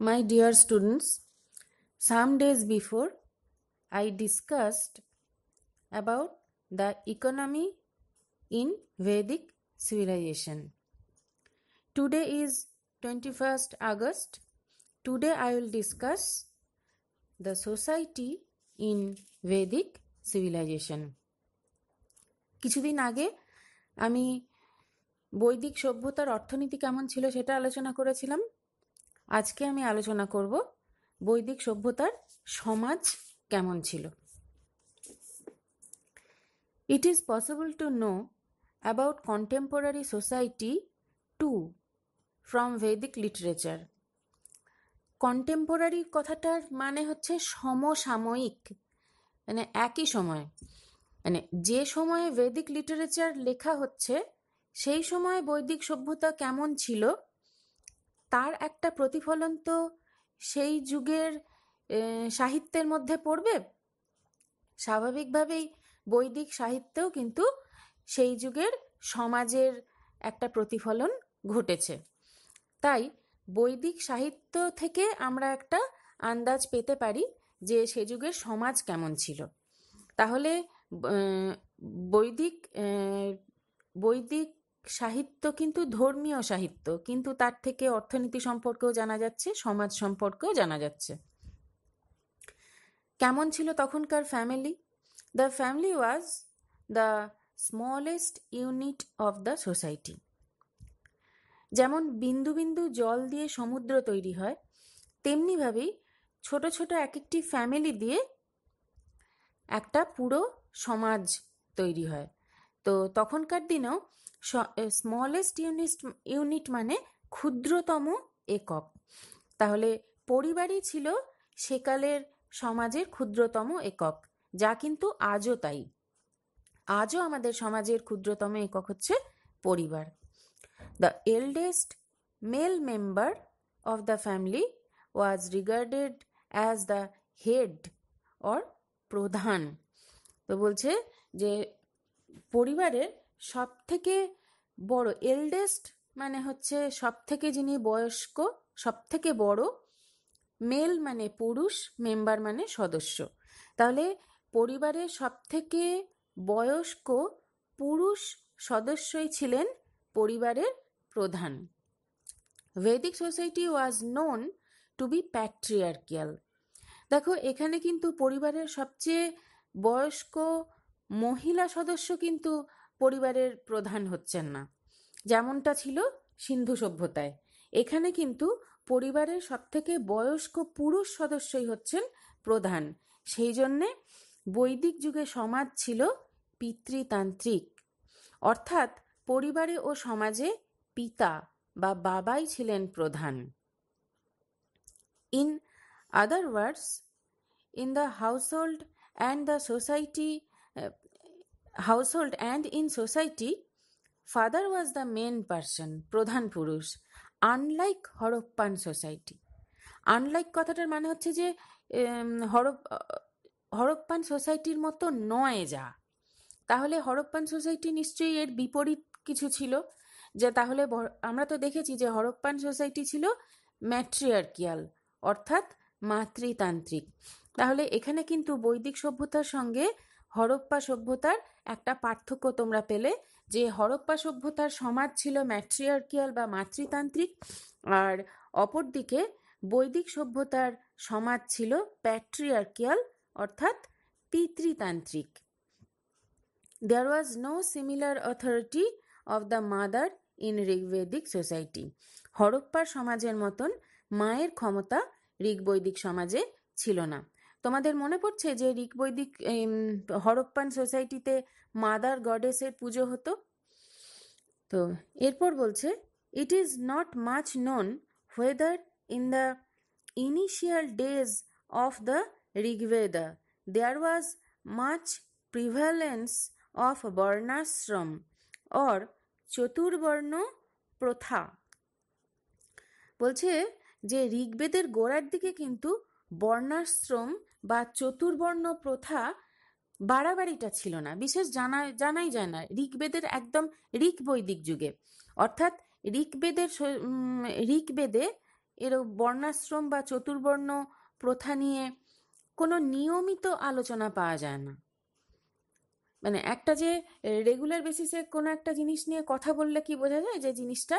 My dear students, some days before I discussed about the economy in Vedic civilization. Today is 21st August. Today I will discuss the society in Vedic civilization. কিছুদিন আগে আমি বৈদিক সভ্যতার অর্থনীতি কেমন ছিল সেটা আলোচনা করেছিলাম। আজকে আমি আলোচনা করব বৈদিক সভ্যতার সমাজ কেমন ছিল। It is possible to know about contemporary society too from Vedic literature. Contemporary কথাটার মানে হচ্ছে সমসাময়িক, মানে একই সময়, মানে যে সময়ে ভেদিক লিটারেচার লেখা হচ্ছে সেই সময় বৈদিক সভ্যতা কেমন ছিল তার একটা প্রতিফলন তো সেই যুগের সাহিত্যের মধ্যে পড়বে। স্বাভাবিকভাবেই বৈদিক সাহিত্যেও কিন্তু সেই যুগের সমাজের একটা প্রতিফলন ঘটেছে। তাই বৈদিক সাহিত্য থেকে আমরা একটা আন্দাজ পেতে পারি যে সে যুগের সমাজ কেমন ছিল। তাহলে বৈদিক সাহিত্য কিন্তু ধর্মীয় সাহিত্য, কিন্তু তার থেকে অর্থনীতি সম্পর্কেও জানা যাচ্ছে, সমাজ সম্পর্কেও জানা যাচ্ছে। কেমন ছিল তখনকার family? The family was the smallest unit of the society. যেমন বিন্দু বিন্দু জল দিয়ে সমুদ্র তৈরি হয়, তেমনিভাবেই ছোট ছোট এক একটি ফ্যামিলি দিয়ে একটা পুরো সমাজ তৈরি হয়। তো তখনকার দিনেও স্মলেস্ট ইউনিট মানে ক্ষুদ্রতম একক। তাহলে পরিবারই ছিল সেকালের সমাজের ক্ষুদ্রতম একক, যা কিন্তু আজও তাই। আজও আমাদের সমাজের ক্ষুদ্রতম একক হচ্ছে পরিবার। The eldest male member of the family was regarded as the head or প্রধান। তো বলছে যে পরিবারের সব থেকে বড়, এল্ডেস্ট মানে হচ্ছে সব থেকে যিনি বয়স্ক, সব থেকে বড়, মেল মানে পুরুষ, মেম্বার মানে সদস্য। তাহলে পরিবারের সব থেকে বয়স্ক পুরুষ সদস্যই ছিলেন পরিবারের প্রধান। Vedic society was known to be patriarchal. দেখো এখানে কিন্তু পরিবারের সবচেয়ে বয়স্ক মহিলা সদস্য কিন্তু পরিবারের প্রধান হচ্ছেন না, যেমনটা ছিল সিন্ধু সভ্যতায়। এখানে কিন্তু পরিবারের সবথেকে বয়স্ক পুরুষ সদস্যই হচ্ছেন প্রধান। সেই জন্যে বৈদিক যুগে সমাজ ছিল পিতৃতান্ত্রিক, অর্থাৎ পরিবারে ও সমাজে পিতা বা বাবাই ছিলেন প্রধান। In other words, in the household and in society, father was the main person, প্রধান পুরুষ। Unlike Harappan society. আনলাইক কথাটার মানে হচ্ছে যে হরপ্পান সোসাইটির মতো নয় যা। তাহলে হরপ্পান সোসাইটি নিশ্চয়ই এর বিপরীত কিছু ছিল, যে তাহলে আমরা তো দেখেছি যে হরপ্পান সোসাইটি ছিল ম্যাট্রিয়ার্কিয়াল, অর্থাৎ মাতৃতান্ত্রিক। তাহলে এখানে কিন্তু বৈদিক সভ্যতার সঙ্গে হরপ্পা সভ্যতার একটা পার্থক্য তোমরা পেলে, যে হরপ্পা সভ্যতার সমাজ ছিল ম্যাট্রিয়ার্কিয়াল বা মাতৃতান্ত্রিক, আর অপরদিকে বৈদিক সভ্যতার সমাজ ছিল প্যাট্রিয়ার্কিয়াল অর্থাৎ পিতৃতান্ত্রিক। There was no similar authority of the mother in Rigvedic society. হরপ্পার সমাজের মতন মায়ের ক্ষমতা ঋগ্বৈদিক সমাজে ছিল না। তোমাদের মনে পড়ছে যে ঋগ্বৈদিক হরপ্পান সোসাইটিতে মাদার গডেসের পুজো হতো। তো এরপর বলছে, it is not much known whether in the initial days of the Rigveda there was much prevalence of varnashrama or chaturvarna প্রথা। বলছে যে ঋগ্বেদের গোড়ার দিকে কিন্তু বর্ণাশ্রম বা চতুর্বর্ণ প্রথা বাড়াবাড়িটা ছিল না, বিশেষ জানাই যায় না ঋগ্বেদের একদম ঋগ বৈদিক যুগে। অর্থাৎ ঋগ্বেদে এর বর্ণাশ্রম বা চতুর্বর্ণ প্রথা নিয়ে কোনো নিয়মিত আলোচনা পাওয়া যায় না। মানে একটা যে রেগুলার বেসিসে কোনো একটা জিনিস নিয়ে কথা বললে কি বোঝা যায় যে জিনিসটা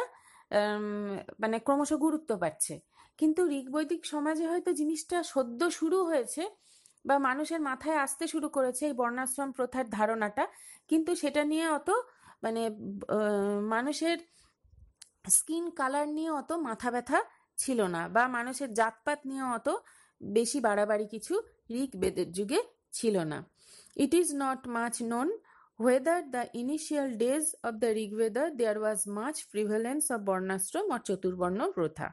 মানে ক্রমশ গুরুত্ব পাচ্ছে, কিন্তু ঋগ্বৈদিক সমাজে হয়তো জিনিসটা সদ্য শুরু হয়েছে বা মানুষের মাথায় আসতে শুরু করেছে এই বর্ণাশ্রম প্রথার ধারণাটা, কিন্তু সেটা নিয়ে অত মানে মানুষের স্কিন কালার নিয়ে অত মাথা ব্যথা ছিল না, বা মানুষের জাতপাত নিয়ে অত বেশি বাড়াবাড়ি কিছু ঋগ্বেদের যুগে ছিল না। It is not much known whether the initial days of the Rigveda there was much prevalence of Varnashram or Chaturvarna Protha.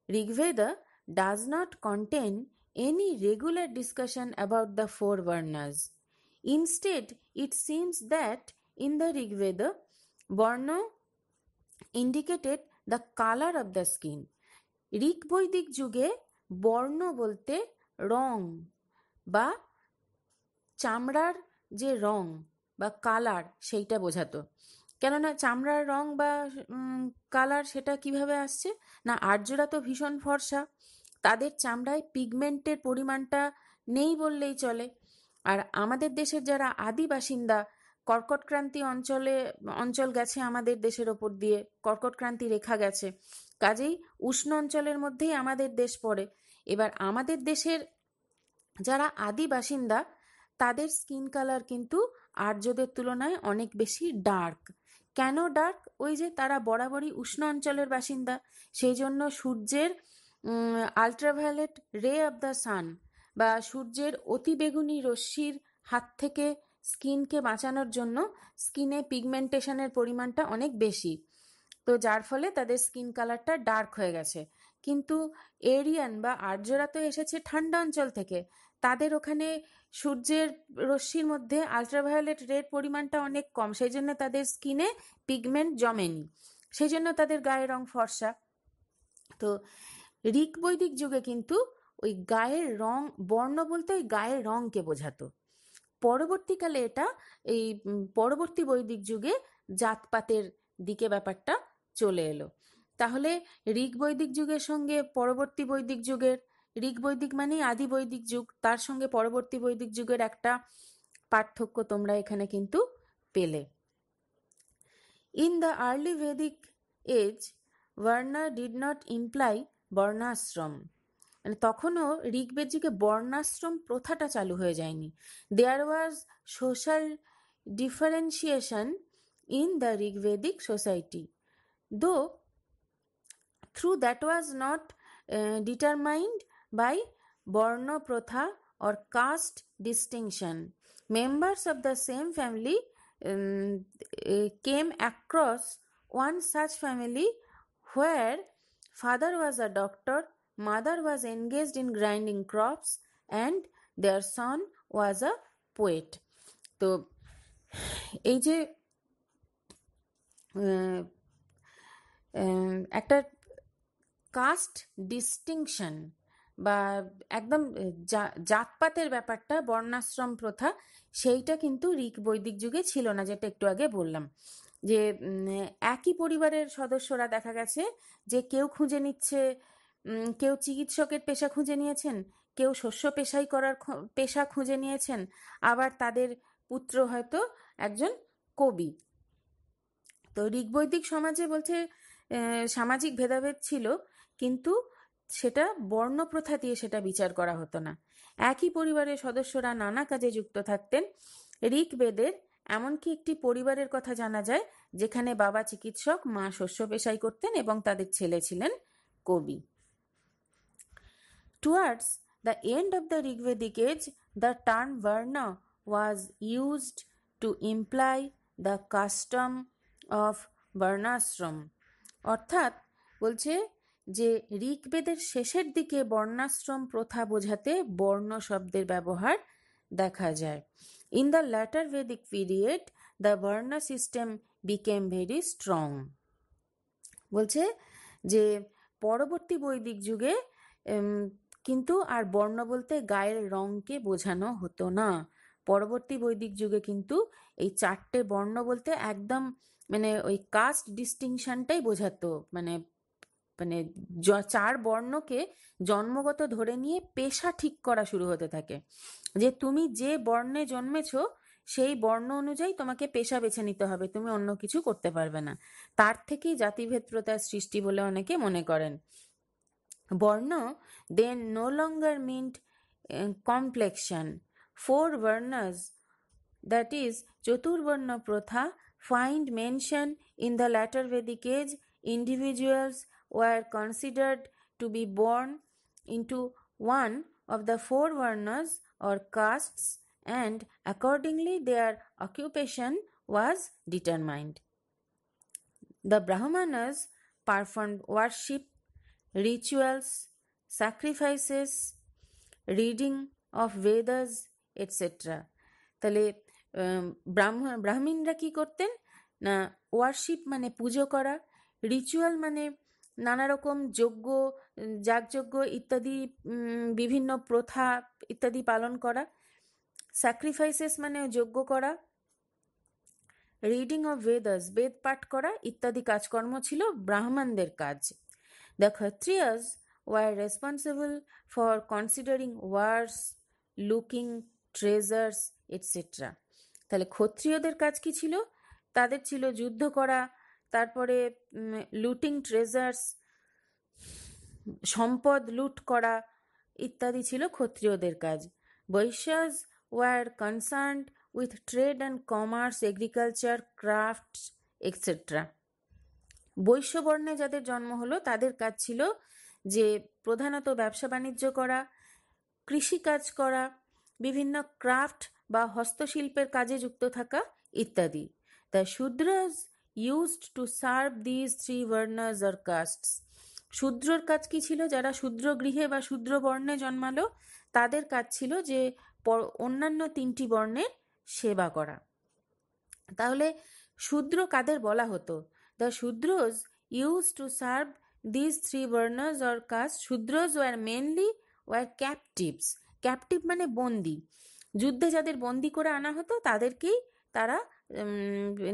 Rigveda does not contain any regular discussion about the four Varnas. Instead, it seems that in the Rigveda, Varna indicated the color of the skin. ঋক বৈদিক যুগে বর্ণ বলতে রং বা চামড়ার যে রং বা colour সেইটা বোঝাতো। কেননা চামড়ার রং বা কালার সেটা কিভাবে আসছে না, আর্যরা তো ভীষণ ফর্সা, তাদের চামড়ায় পিগমেন্টের পরিমাণটা নেই বললেই চলে। আর আমাদের দেশের যারা আদি বাসিন্দা, কর্কটক্রান্তি অঞ্চল গেছে আমাদের দেশের ওপর দিয়ে, কর্কটক্রান্তি রেখা গেছে, কাজেই উষ্ণ অঞ্চলের মধ্যেই আমাদের দেশ পড়ে। এবার আমাদের দেশের যারা আদি বাসিন্দা তাদের স্কিন কালার কিন্তু আর্যদের তুলনায় অনেক বেশি ডার্ক। কেন ডার্ক? ওই যে তারা বরাবরই উষ্ণ অঞ্চলের বাসিন্দা, সেই জন্য সূর্যের আলট্রাভায়োলেট রে অফ দ্য সান বা সূর্যের অতিবেগুনি রশ্মির হাত থেকে স্কিনকে বাঁচানোর জন্য স্কিনে পিগমেন্টেশনের পরিমাণটা অনেক বেশি, তো যার ফলে তাদের স্কিন কালারটা ডার্ক হয়ে গেছে। কিন্তু এরিয়ান বা আর্যরা তো এসেছে ঠান্ডা অঞ্চল থেকে, তাদের ওখানে সূর্যের রশ্মির মধ্যে আলট্রাভায়োলেট রের পরিমাণটা অনেক কম, সেই জন্য তাদের স্কিনে পিগমেন্ট জমেনি, সেই জন্য তাদের গায়ের রং ফর্সা। তো ঋক বৈদিক যুগে কিন্তু ওই গায়ের রং, বর্ণ বলতে ওই গায়ের রংকে বোঝাতো। পরবর্তীকালে এটা এই পরবর্তী বৈদিক যুগে জাতপাতের দিকে ব্যাপারটা চলে এলো। তাহলে ঋক বৈদিক যুগের সঙ্গে পরবর্তী বৈদিক যুগের, ঋক বৈদিক মানেই আদি বৈদিক যুগ, তার সঙ্গে পরবর্তী বৈদিক যুগের একটা পার্থক্য তোমরা এখানে কিন্তু পেলে। In the early Vedic age varna did not imply varnashrama, মানে তখনও ঋগ্বেদ যুগে বর্ণাশ্রম প্রথাটা চালু হয়ে যায়নি। There was social differentiation in the Rigvedic society, though through that was not determined by Varna Protha or caste distinction. Members of the same family came across one such family where father was a doctor, mother was engaged in grinding crops, and their son was a poet. তো এই যে একটা caste distinction বা একদম জাতপাতের ব্যাপারটা, বর্ণাশ্রম প্রথা, সেইটা কিন্তু ঋক বৈদিক যুগে ছিল না, যেটা একটু আগে বললাম। যে একই পরিবারের সদস্যরা দেখা গেছে যে কেউ খুঁজে নিচ্ছে, কেউ চিকিৎসকের পেশা খুঁজে নিয়েছেন, কেউ শস্য পেশাই করার পেশা খুঁজে নিয়েছেন, আবার তাদের পুত্র হয়তো একজন কবি। তো ঋগ্বৈদিক সমাজে বলছে সামাজিক ভেদাভেদ ছিল, কিন্তু সেটা বর্ণপ্রথা দিয়ে সেটা বিচার করা হতো না। একই পরিবারের সদস্যরা নানা কাজে যুক্ত থাকতেন। ঋগ্বেদের এমনকি একটি পরিবারের কথা জানা যায় যেখানে বাবা চিকিৎসক, মা শস্য পেশাই করতেন এবং তাদের ছেলে ছিলেন কবি। Towards the end of the Rigvedic age, the term Varna was used to imply the custom of Varnashram. অর্থাৎ বলছে যে ঋগ্বেদের শেষের দিকে বর্ণাশ্রম প্রথা বোঝাতে বর্ণ শব্দের ব্যবহার দেখা যায়। In the latter Vedic period, the Varna system became very strong. বলছে যে পরবর্তী বৈদিক যুগে কিন্তু আর বর্ণ বলতে গায়ের রংকে বোঝানো হতো না। পরবর্তী বৈদিক যুগে কিন্তু এই চারটে বর্ণ বলতে একদম মানে ওই কাস্ট ডিস্টিংশনটাই বোঝাতো, মানে মানে 4 বর্ণকে জন্মগত ধরে নিয়ে পেশা ঠিক করা শুরু হতে থাকে, যে তুমি যে বর্ণে জন্মেছ সেই বর্ণ অনুযায়ী তোমাকে পেশা বেছে নিতে হবে, তুমি অন্য কিছু করতে পারবে না। তার থেকেই জাতিভেদ প্রথার সৃষ্টি বলে অনেকে মনে করেন। বর্ণ then no longer meant complexion. 4 varnas, that is Chaturvarna Protha, find mention in the latter Vedic age. Individuals were considered to be born into one of the 4 varnas or castes, and accordingly their occupation was determined. The Brahmanas performed worship, rituals, sacrifices, reading of Vedas, etc. তাহলে ব্রাহ্মণরা কি করতেন না, worship মানে পুজো করা, ritual মানে নানা রকম যজ্ঞ, যাগযজ্ঞ ইত্যাদি, বিভিন্ন প্রথা ইত্যাদি পালন করা, স্যাক্রিফাইসেস মানে যজ্ঞ করা, রিডিং অফ বেদাস বেদ পাঠ করা ইত্যাদি কাজকর্ম ছিল ব্রাহ্মণদের কাজ। The Kshatriyas were responsible for considering wars, looking treasures, etc. তাহলে ক্ষত্রিয়দের কাজ কি ছিল? তাদের ছিল যুদ্ধ করা, তারপরে লুটিং ট্রেজার্স, সম্পদ লুট করা ইত্যাদি ছিল ক্ষত্রিয়দের কাজ। বৈশ্যাস were concerned with trade and commerce, agriculture, crafts, etc. বৈশ্য বর্ণে যাদের জন্ম হলো তাদের কাজ ছিল যে প্রধানত ব্যবসা বাণিজ্য করা, কৃষিকাজ করা, বিভিন্ন ক্রাফট বা হস্তশিল্পের কাজে যুক্ত থাকা ইত্যাদি। The Shudras used to serve these 3 varnas or castes. শূদ্রর কাজ কি ছিল? যারা শূদ্র গৃহে বা শূদ্র বর্ণে জন্মালো তাদের কাজ ছিল যে অন্যান্য 3টি বর্ণের সেবা করা। তাহলে শূদ্র কাদের বলা হতো? The Shudras used to serve these 3 varnas or castes. Shudras were mainly captives. Captive মানে বন্দি। যুদ্ধে যাদের বন্দি করে আনা হতো তাদেরকেই তারা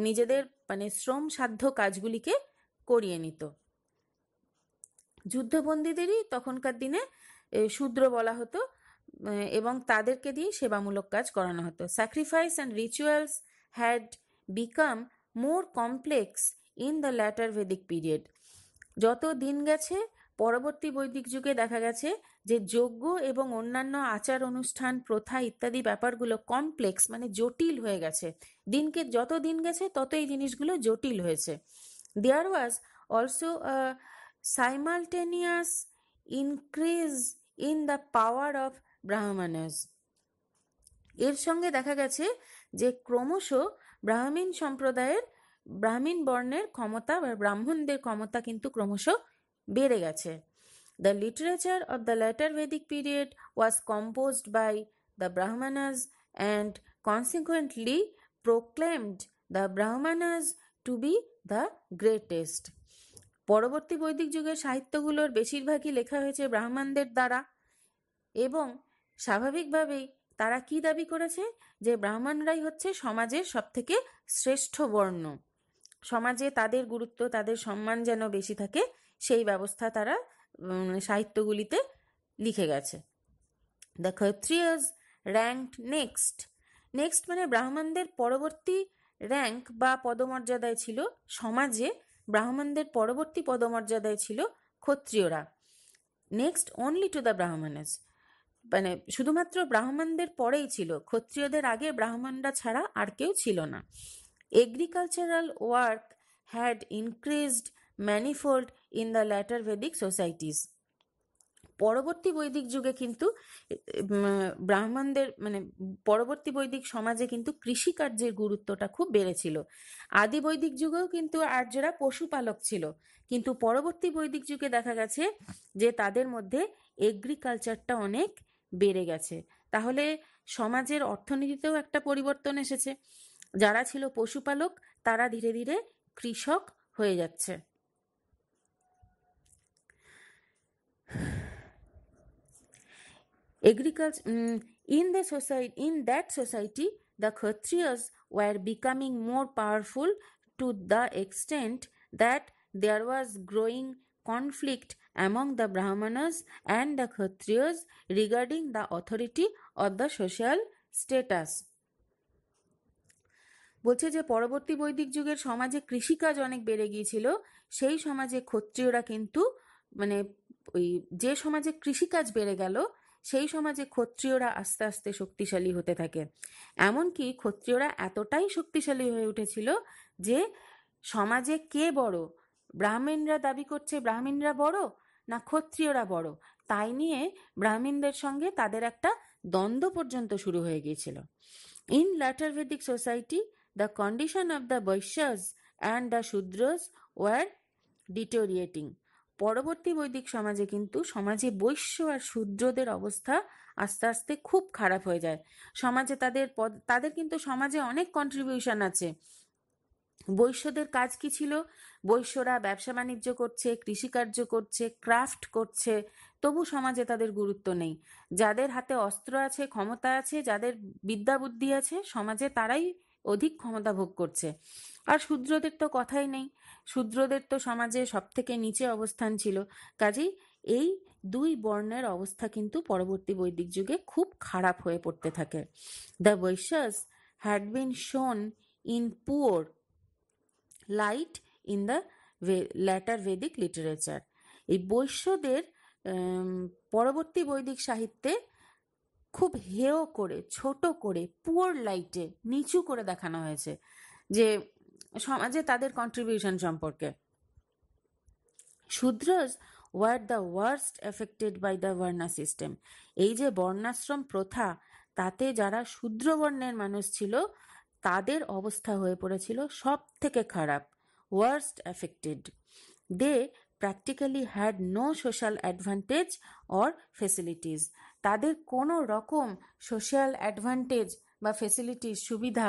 নিজেদের মানে শ্রম সাধ্য কাজগুলিকে করিয়ে নিত। যুদ্ধবন্দীদেরই তখনকার দিনে শূদ্র বলা হতো এবং তাদেরকে দিয়ে সেবামূলক কাজ করানো হতো। Sacrifice and rituals had become more complex in the later Vedic period. যত দিন গেছে পরবর্তী বৈদিক যুগে দেখা গেছে যে যজ্ঞ এবং অন্যান্য আচার অনুষ্ঠান প্রথা ইত্যাদি ব্যাপারগুলো কমপ্লেক্স মানে জটিল হয়ে গেছে। যত দিন গেছে তত এই জিনিসগুলো জটিল হয়েছে। There was also a simultaneous increase in the power of Brahmanas. এর সঙ্গে দেখা গেছে যে ক্রমশ ব্রাহ্মণ সম্প্রদায়ের, ব্রাহ্মণ বর্ণের ক্ষমতা বা ব্রাহ্মণদের ক্ষমতা কিন্তু ক্রমশ বেড়ে গেছে। The literature of the later Vedic period was composed by the Brahmanas and consequently proclaimed the Brahmanas to be the greatest. পরবর্তী বৈদিক যুগের সাহিত্যগুলোর বেশিরভাগই লেখা হয়েছে ব্রাহ্মণদের দ্বারা এবং স্বাভাবিকভাবেই তারা কি দাবি করেছে যে ব্রাহ্মণরাই হচ্ছে সমাজের সবথেকে শ্রেষ্ঠ বর্ণ, সমাজে তাদের গুরুত্ব, তাদের সম্মান যেন বেশি থাকে সেই ব্যবস্থা তারা সাহিত্যগুলিতে লিখে গেছে। দ্য ক্ষত্রিয়াস র্যাঙ্কড নেক্সট মানে ব্রাহ্মণদের পরবর্তী র্যাঙ্ক বা পদমর্যাদায় ছিল সমাজে, ব্রাহ্মণদের পরবর্তী পদমর্যাদায় ছিল ক্ষত্রিয়রা। Next only to the Brahmanas, মানে শুধুমাত্র ব্রাহ্মণদের পরেই ছিল, ক্ষত্রিয়দের আগে ব্রাহ্মণরা ছাড়া আর কেউ ছিল না। Agricultural work had increased manifold in the later Vedic societies. পরবর্তী বৈদিক যুগে কিন্তু ব্রাহ্মণদের মানে পরবর্তী বৈদিক সমাজে কিন্তু কৃষিকার্যের গুরুত্বটা খুব বেড়েছিল। আদি বৈদিক যুগেও কিন্তু আর্যরা পশুপালক ছিল, কিন্তু পরবর্তী বৈদিক যুগে দেখা গেছে যে তাদের মধ্যে এগ্রিকালচারটা অনেক বেড়ে গেছে। তাহলে সমাজের অর্থনীতিতেও একটা পরিবর্তন এসেছে। যারা ছিল পশুপালক তারা ধীরে ধীরে কৃষক হয়ে যাচ্ছে। Agriculture in that society the Kshatriyas were becoming more powerful to the extent that there was growing conflict among the Brahmanas and the Kshatriyas regarding the authority of the social status. বলছে যে পরবর্তী বৈদিক যুগের সমাজে কৃষিকাজ অনেক বেড়ে গিয়েছিল, সেই সমাজে ক্ষত্রিয়রা কিন্তু মানে ওই যে সমাজে কৃষিকাজ বেড়ে গেল সেই সমাজে ক্ষত্রিয়রা আস্তে আস্তে শক্তিশালী হতে থাকে। এমনকি ক্ষত্রিয়রা এতটাই শক্তিশালী হয়ে উঠেছিল যে সমাজে কে বড়, ব্রাহ্মণরা দাবি করছে ব্রাহ্মণরা বড় না ক্ষত্রিয়রা বড়, তাই নিয়ে ব্রাহ্মণদের সঙ্গে তাদের একটা দ্বন্দ্ব পর্যন্ত শুরু হয়ে গিয়েছিল। In later Vedic society, the condition of the Vaishyas and the Shudras were deteriorating. পরবর্তী বৈদিক সমাজে কিন্তু সমাজে বৈশ্য আর শূদ্রদের অবস্থা আস্তে আস্তে খুব খারাপ হয়ে যায়। সমাজে তাদের কিন্তু সমাজে অনেক কন্ট্রিবিউশন আছে। বৈশ্যদের কাজ কি ছিল? বৈশ্যরা ব্যবসা বাণিজ্য করছে, কৃষিকার্য করছে, ক্রাফট করছে, তবু সমাজে তাদের গুরুত্ব নেই। যাদের হাতে অস্ত্র আছে, ক্ষমতা আছে, যাদের বিদ্যা বুদ্ধি আছে, সমাজে তারাই অধিক ক্ষমতা ভোগ করছে। আর শূদ্রদের তো কথাই নেই, শূদ্রদের তো সমাজে সব থেকে নিচে অবস্থান ছিল। কাজেই এই দুই বর্ণের অবস্থা কিন্তু পরবর্তী বৈদিক যুগে খুব খারাপ হয়ে পড়তে থাকে। The Vaishyas had been shown in poor light in the later Vedic literature. এই বৈশ্যদের পরবর্তী বৈদিক সাহিত্যে খুব হেয় করে, ছোট করে, পুয়ার লাইটে, নিচু করে দেখানো হয়েছে যে সমাজে তাদের কন্ট্রিবিউশন সম্পর্কে। Shudras were the worst affected by the varna system. এই যে বর্ণাশ্রম প্রথা, তাতে যারা শূদ্র বর্ণের মানুষ ছিল তাদের অবস্থা হয়ে পড়েছিল সব থেকে খারাপ, worst affected. They practically had no social advantage or facilities. তাদের কোনো রকম সোশ্যাল অ্যাডভান্টেজ বা ফেসিলিটিস, সুবিধা,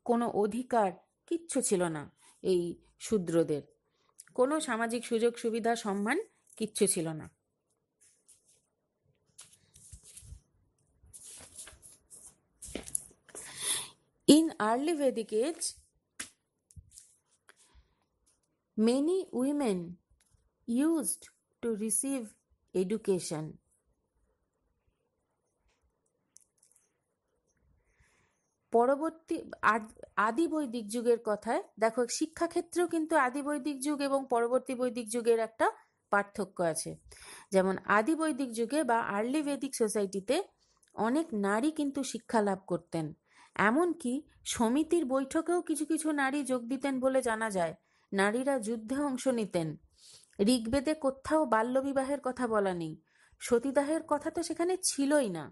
কোনো অধিকার কিচ্ছু ছিল না। এই শূদ্রদের কোনো সামাজিক সুযোগ সুবিধা, সম্মান কিচ্ছু ছিল না। In early Vedic age, many women used to receive education. পরবর্তী আদি বৈদিক যুগের কথায় দেখো, শিক্ষাক্ষেত্রেও কিন্তু আদি বৈদিক যুগ এবং পরবর্তী বৈদিক যুগের একটা পার্থক্য আছে। যেমন আদি বৈদিক যুগে বা আর্লি ভেদিক সোসাইটিতে অনেক নারী কিন্তু শিক্ষা লাভ করতেন। এমনকি সমিতির বৈঠকেও কিছু কিছু নারী যোগ দিতেন বলে জানা যায়। নারীরা যুদ্ধে অংশ নিতেন। ঋগ্বেদে কোথাও বাল্যবিবাহের কথা বলা নেই, সতীদাহের কথা তো সেখানে ছিলই না,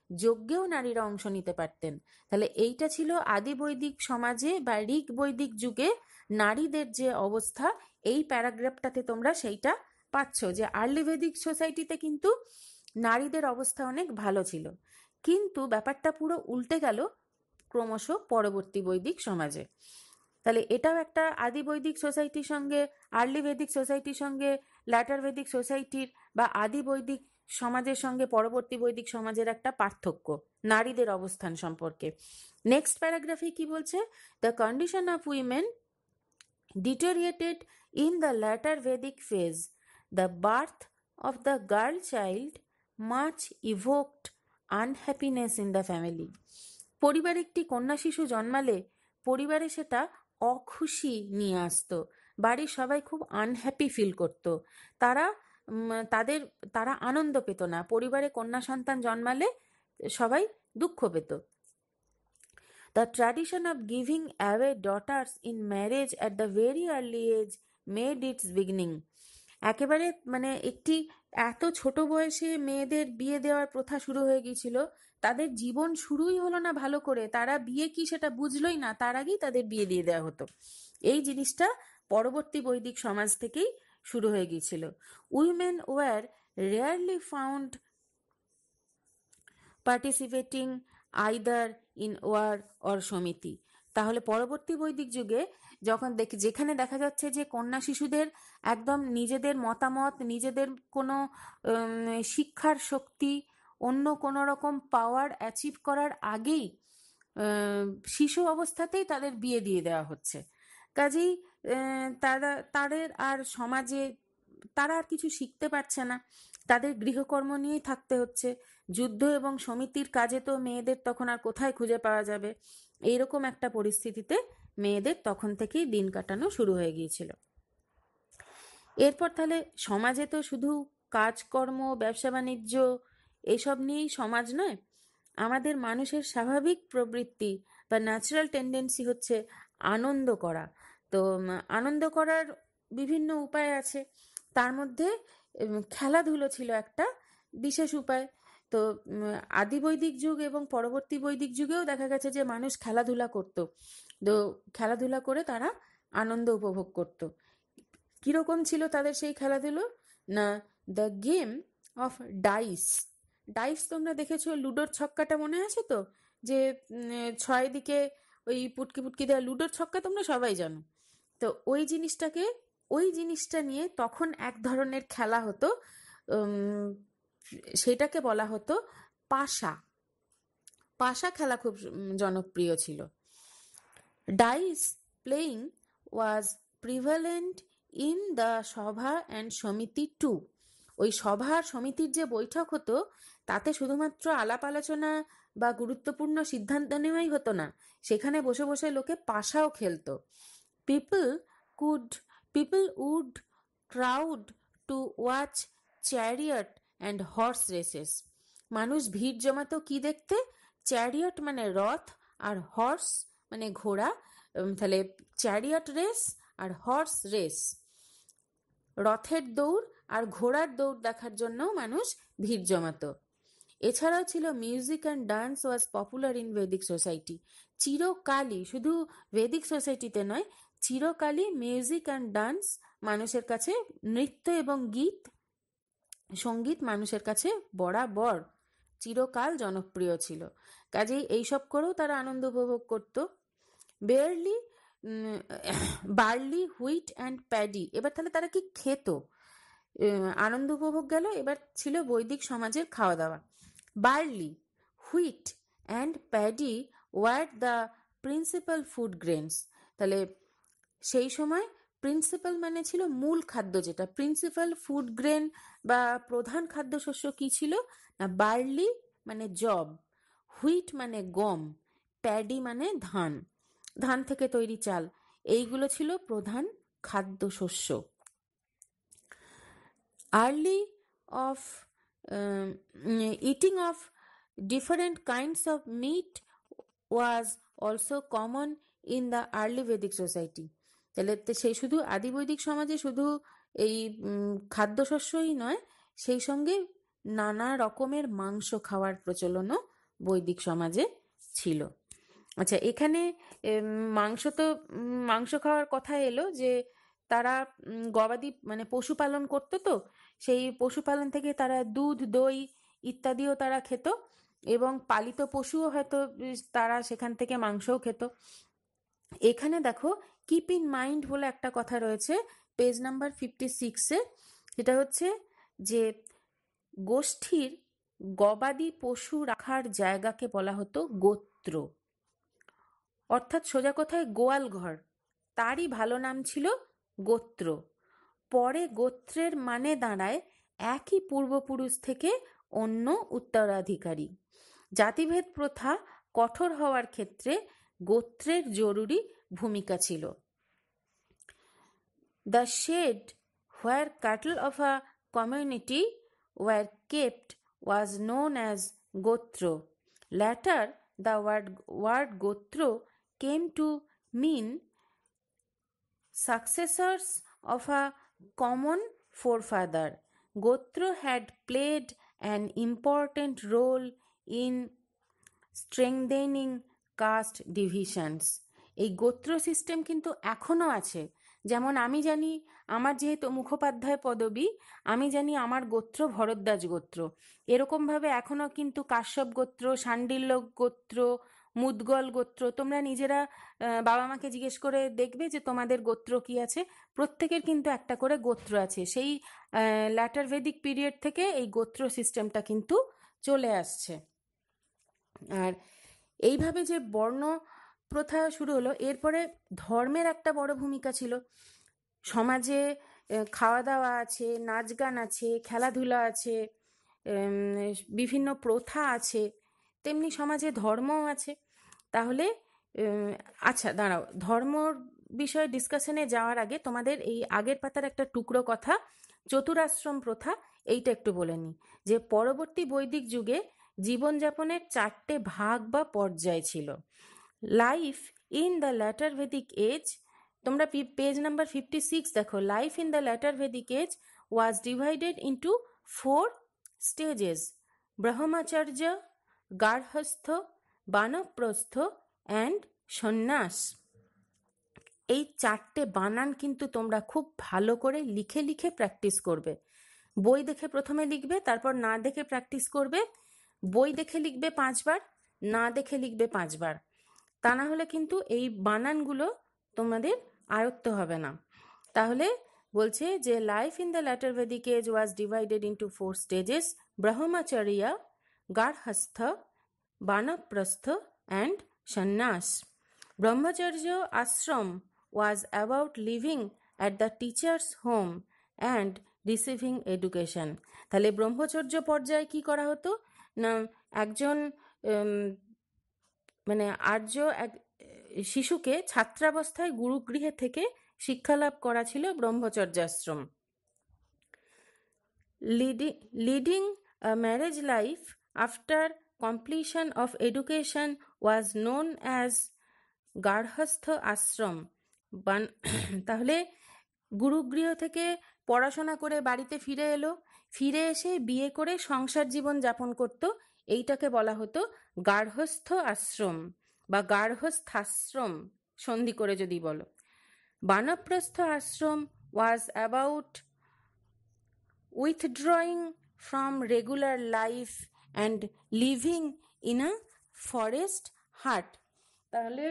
যজ্ঞেও নারীরা অংশ নিতে পারতেন। তাহলে এইটা ছিল আদি বৈদিক সমাজে বা ঋগ বৈদিক যুগে নারীদের যে অবস্থা, এই প্যারাগ্রাফটাতে তোমরা সেইটা পাচ্ছ যে আর্লি ভেদিক সোসাইটিতে কিন্তু নারীদের অবস্থা অনেক ভালো ছিল। কিন্তু ব্যাপারটা পুরো উল্টে গেল ক্রমশ পরবর্তী বৈদিক সমাজে। তাহলে এটাও একটা আদি বৈদিক সোসাইটির সঙ্গে, আর্লি ভেদিক সোসাইটির সঙ্গে, ল্যাটার ভেদিক সোসাইটির বা আদি বৈদিক সমাজের সঙ্গে পরবর্তী বৈদিক সমাজের একটা পার্থক্য নারীদের অবস্থান সম্পর্কে। নেক্সট প্যারাগ্রাফে কি বলছে? The condition of women deteriorated in the later Vedic phase. The birth of the girl child much evoked unhappiness in the family. পরিবারে একটি কন্যা শিশু জন্মালে পরিবারে সেটা অখুশি নিয়ে আসতো, বাড়ির সবাই খুব আনহ্যাপি ফিল করতো, তারা আনন্দ পেত না। পরিবারে কন্যা সন্তান জন্মালে সবাই দুঃখ পেত। The tradition of giving away daughters in marriage at the very early age made its beginning. একেবারে একটি এত ছোট বয়সে মেয়েদের বিয়ে দেওয়ার প্রথা শুরু হয়ে গিয়েছিল। তাদের জীবন শুরুই হলো না ভালো করে, তারা বিয়ে কি সেটা বুঝলোই না, তার আগেই তাদের বিয়ে দিয়ে দেওয়া হতো। এই জিনিসটা পরবর্তী বৈদিক সমাজ থেকেই শুরু হয়ে গিয়েছিল। Women were rarely found participating either in war or samiti. তাহলে পরবর্তী বৈদিক যুগে যখন যেখানে দেখা যাচ্ছে যে কন্যা শিশুদের একদম নিজেদের মতামত, নিজেদের কোনো শিক্ষার শক্তি, অন্য কোনো রকম পাওয়ার অ্যাচিভ করার আগেই শিশু অবস্থাতেই তাদের বিয়ে দিয়ে দেওয়া হচ্ছে। কাজেই তাদের আর সমাজে তারা আর কিছু শিখতে পারছে না, তাদের গৃহকর্ম নিয়েই থাকতে হচ্ছে। যুদ্ধ এবং সমিতির কাজে তো মেয়েদের তখন আর কোথায় খুঁজে পাওয়া যাবে। এইরকম একটা পরিস্থিতিতে মেয়েদের তখন থেকেই দিন কাটানো শুরু হয়ে গিয়েছিল। এরপর তাহলে সমাজে তো শুধু কাজকর্ম, ব্যবসা বাণিজ্য এসব নিয়েই সমাজ নয়, আমাদের মানুষের স্বাভাবিক প্রবৃত্তি বা ন্যাচারাল টেন্ডেন্সি হচ্ছে আনন্দ করা। তো আনন্দ করার বিভিন্ন উপায় আছে, তার মধ্যে খেলাধুলো ছিল একটা বিশেষ উপায়। তো আদি বৈদিক যুগ এবং পরবর্তী বৈদিক যুগেও দেখা গেছে যে মানুষ খেলাধুলা করত। তো খেলাধুলা করে তারা আনন্দ উপভোগ করত। কিরকম ছিল তাদের সেই খেলাধুলো? না, the game of dice. Dice তোমরা দেখেছো, লুডোর ছক্কাটা মনে আছে তো, যে 6 দিকে ওই পুটকি পুটকি দেওয়া লুডোর ছক্কা তোমরা সবাই জানো। তো ওই জিনিসটা নিয়ে তখন এক ধরনের খেলা হতো, সেটাকে বলা হতো পাশা। পাশা খেলা খুব জনপ্রিয় ছিল। Dice playing was prevalent in the sabha and samiti too. ওই সভা আর সমিতির যে বৈঠক হতো তাতে শুধুমাত্র আলাপ আলোচনা বা গুরুত্বপূর্ণ সিদ্ধান্ত নেওয়াই হতো না, সেখানে বসে বসে লোকে পাশাও খেলতো। People could people would crowd to watch chariot and horse races. মানুষ ভিড় জমাতো কি দেখতে? চ্যারিয়ট মানে রথ, আর হর্স মানে ঘোড়া। তাহলে চ্যারিয়ট রেস আর হর্স রেস, রথের দৌড় আর ঘোড়ার দৌড় দেখার জন্য মানুষ ভিড় জমাতো। এছাড়াও ছিল music and dance was popular in Vedic society. চিরকালই, শুধু ভেদিক সোসাইটিতে নয়, চিরকালই মিউজিক অ্যান্ড ডান্স মানুষের কাছে, নৃত্য এবং সঙ্গীত মানুষের কাছে বরাবর চিরকাল জনপ্রিয় ছিল। কাজেই এইসব করেও তারা আনন্দ উপভোগ করত। Barley, wheat and paddy. এবার তাহলে তারা কি খেত? আনন্দ উপভোগ গেল, এবার ছিল বৈদিক সমাজের খাওয়া দাওয়া। Barley, wheat and paddy were the principal food grains. তাহলে সেই সময় প্রিন্সিপাল মানে ছিল মূল খাদ্য, যেটা প্রিন্সিপাল ফুড গ্রেন বা প্রধান খাদ্যশস্য কি ছিল না, বার্লি মানে জব, হুইট মানে গম, প্যাডি মানে ধান, ধান থেকে তৈরি চাল, এইগুলো ছিল প্রধান খাদ্যশস্য। Early of eating of different kinds of meat was also common in the early Vedic society. তাহলে সেই শুধু আদি বৈদিক সমাজে শুধু এই খাদ্যশস্যই নয়, সেই সঙ্গে নানা রকমের মাংস খাওয়ার প্রচলনও বৈদিক সমাজে ছিল। আচ্ছা, এখানে মাংস খাওয়ার কথা এলো যে তারা গবাদি মানে পশুপালন করতো, তো সেই পশুপালন থেকে তারা দুধ, দই ইত্যাদিও তারা খেত, এবং পালিত পশুও হয়তো তারা সেখান থেকে মাংসও খেত। এখানে দেখো, কিপ ইন মাইন্ড বলে একটা কথা রয়েছে পেজ নাম্বার 56-এ, যেটা হচ্ছে যে গোষ্ঠীর গবাদি পশু রাখার জায়গাকে বলা হতো গোত্র, অর্থাৎ সোজা কথায় গোয়াল ঘর, তারই ভালো নাম ছিল গোত্র। পরে গোত্রের মানে দাঁড়ায় একই পূর্বপুরুষ থেকে অন্য উত্তরাধিকারী। জাতিভেদ প্রথা কঠোর হওয়ার ক্ষেত্রে গোত্রের জরুরি ভূমিকা ছিল। The shed where cattle of a community were kept was known as Gotro. Later, the word Gotro came to mean successors of a common forefather. Gotro had played an important role in strengthening caste divisions. এই গোত্র system কিন্তু এখনো আছে। যেমন আমি জানি, আমার যেহেতু মুখোপাধ্যায় পদবী, আমি জানি আমার গোত্র ভরদ্বাজ গোত্র। এরকমভাবে এখনো কিন্তু কাশ্যপ গোত্র, শাণ্ডিল্য গোত্র, মুদগল গোত্র, তোমরা নিজেরা বাবা মাকে জিজ্ঞেস করে দেখবে যে তোমাদের গোত্র কি আছে। প্রত্যেকের কিন্তু একটা করে গোত্র আছে। সেই ল্যাটার ভেদিক পিরিয়ড থেকে এই গোত্র সিস্টেমটা কিন্তু চলে আসছে। আর এইভাবে যে বর্ণ প্রথা শুরু হলো, এরপরে ধর্মের একটা বড় ভূমিকা ছিল। সমাজে খাওয়া দাওয়া আছে, নাচ গান আছে, খেলাধুলা আছে, বিভিন্ন প্রথা আছে, তেমনি সমাজে ধর্মও আছে। তাহলে আচ্ছা দাঁড়াও, ধর্মর বিষয়ে ডিসকাশনে যাওয়ার আগে তোমাদের এই আগের পাতার একটা টুকরো কথা, চতুরাশ্রম প্রথা, এইটা একটু বলে নিই। যে পরবর্তী বৈদিক যুগে জীবনযাপনের 4টে ভাগ বা পর্যায় ছিল। Life in the later Vedic age, তোমরা পেজ নাম্বার 56 দেখো, life in the later Vedic age was divided into 4 stages: brahmacharya, garhastha, বানপ্রস্থ and সন্ন্যাস। এই 4টে বানান কিন্তু তোমরা খুব ভালো করে লিখে লিখে প্র্যাকটিস করবে। বই দেখে প্রথমে লিখবে, তারপর না দেখে প্র্যাকটিস করবে। বই দেখে লিখবে 5 বার, না দেখে লিখবে 5 বার। তা না হলে কিন্তু এই বানানগুলো তোমাদের আয়ত্ত হবে না। তাহলে বলছে যে life in the later Vedic age was divided into 4 stages: brahmacharya, garhastha, বানপ্রস্থ and সন্ন্যাস। ব্রহ্মচর্য আশ্রম was about living at the teacher's home and receiving education. তাহলে ব্রহ্মচর্য পর্যায়ে কি করা হতো না, একজন মানে আর্য এক শিশুকে ছাত্রাবস্থায় গুরুগৃহে থেকে শিক্ষালাভ করা ছিল ব্রহ্মচর্যাশ্রম। Leading a marriage life after completion of education was known as গার্হস্থ আশ্রম। তাহলে গুরুগৃহ থেকে পড়াশোনা করে বাড়িতে ফিরে এলো, ফিরে এসে বিয়ে করে সংসার জীবন যাপন করত, এইটাকে বলা হতো গার্হস্থ আশ্রম বা গার্হস্থাশ্রম সন্ধি করে যদি বলো। Vanaprastha ashram was about withdrawing from regular life and living in a forest hut. তাহলে